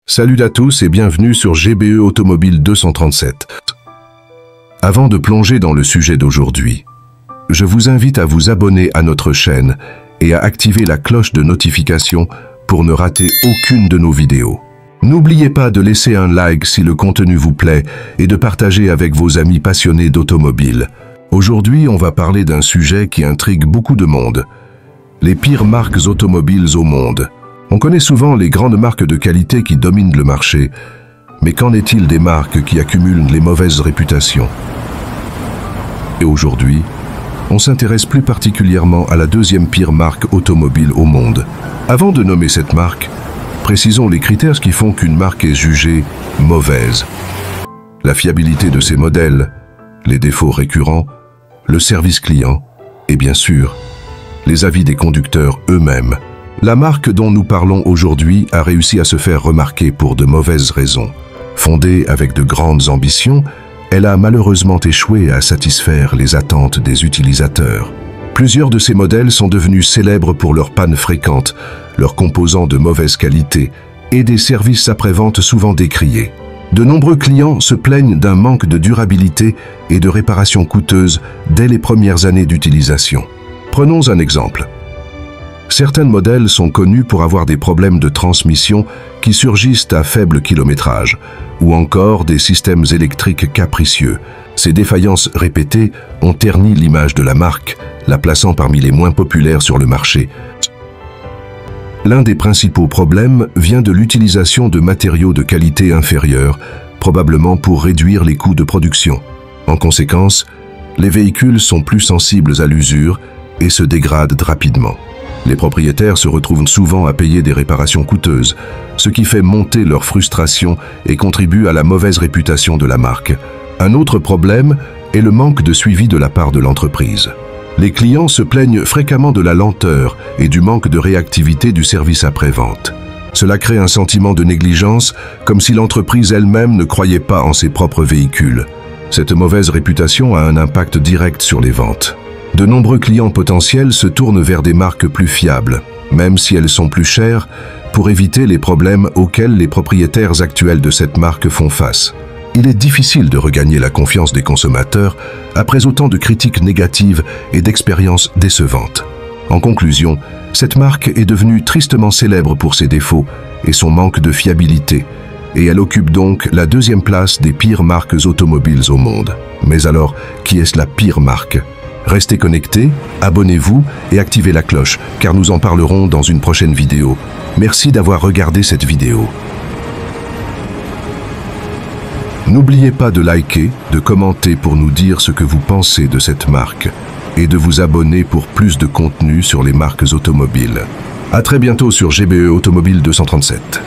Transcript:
Salut à tous et bienvenue sur GBE Automobile 237. Avant de plonger dans le sujet d'aujourd'hui, je vous invite à vous abonner à notre chaîne et à activer la cloche de notification pour ne rater aucune de nos vidéos. N'oubliez pas de laisser un like si le contenu vous plaît et de partager avec vos amis passionnés d'automobile. Aujourd'hui, on va parler d'un sujet qui intrigue beaucoup de monde. Les pires marques automobiles au monde. On connaît souvent les grandes marques de qualité qui dominent le marché, mais qu'en est-il des marques qui accumulent les mauvaises réputations? Et aujourd'hui, on s'intéresse plus particulièrement à la deuxième pire marque automobile au monde. Avant de nommer cette marque, précisons les critères qui font qu'une marque est jugée mauvaise. La fiabilité de ses modèles, les défauts récurrents, le service client et bien sûr, les avis des conducteurs eux-mêmes. La marque dont nous parlons aujourd'hui a réussi à se faire remarquer pour de mauvaises raisons. Fondée avec de grandes ambitions, elle a malheureusement échoué à satisfaire les attentes des utilisateurs. Plusieurs de ses modèles sont devenus célèbres pour leurs pannes fréquentes, leurs composants de mauvaise qualité et des services après-vente souvent décriés. De nombreux clients se plaignent d'un manque de durabilité et de réparations coûteuses dès les premières années d'utilisation. Prenons un exemple. Certains modèles sont connus pour avoir des problèmes de transmission qui surgissent à faible kilométrage, ou encore des systèmes électriques capricieux. Ces défaillances répétées ont terni l'image de la marque, la plaçant parmi les moins populaires sur le marché. L'un des principaux problèmes vient de l'utilisation de matériaux de qualité inférieure, probablement pour réduire les coûts de production. En conséquence, les véhicules sont plus sensibles à l'usure et se dégradent rapidement. Les propriétaires se retrouvent souvent à payer des réparations coûteuses, ce qui fait monter leur frustration et contribue à la mauvaise réputation de la marque. Un autre problème est le manque de suivi de la part de l'entreprise. Les clients se plaignent fréquemment de la lenteur et du manque de réactivité du service après-vente. Cela crée un sentiment de négligence, comme si l'entreprise elle-même ne croyait pas en ses propres véhicules. Cette mauvaise réputation a un impact direct sur les ventes. De nombreux clients potentiels se tournent vers des marques plus fiables, même si elles sont plus chères, pour éviter les problèmes auxquels les propriétaires actuels de cette marque font face. Il est difficile de regagner la confiance des consommateurs après autant de critiques négatives et d'expériences décevantes. En conclusion, cette marque est devenue tristement célèbre pour ses défauts et son manque de fiabilité, et elle occupe donc la deuxième place des pires marques automobiles au monde. Mais alors, qui est la pire marque ? Restez connectés, abonnez-vous et activez la cloche, car nous en parlerons dans une prochaine vidéo. Merci d'avoir regardé cette vidéo. N'oubliez pas de liker, de commenter pour nous dire ce que vous pensez de cette marque et de vous abonner pour plus de contenu sur les marques automobiles. À très bientôt sur GBE Automobile 237.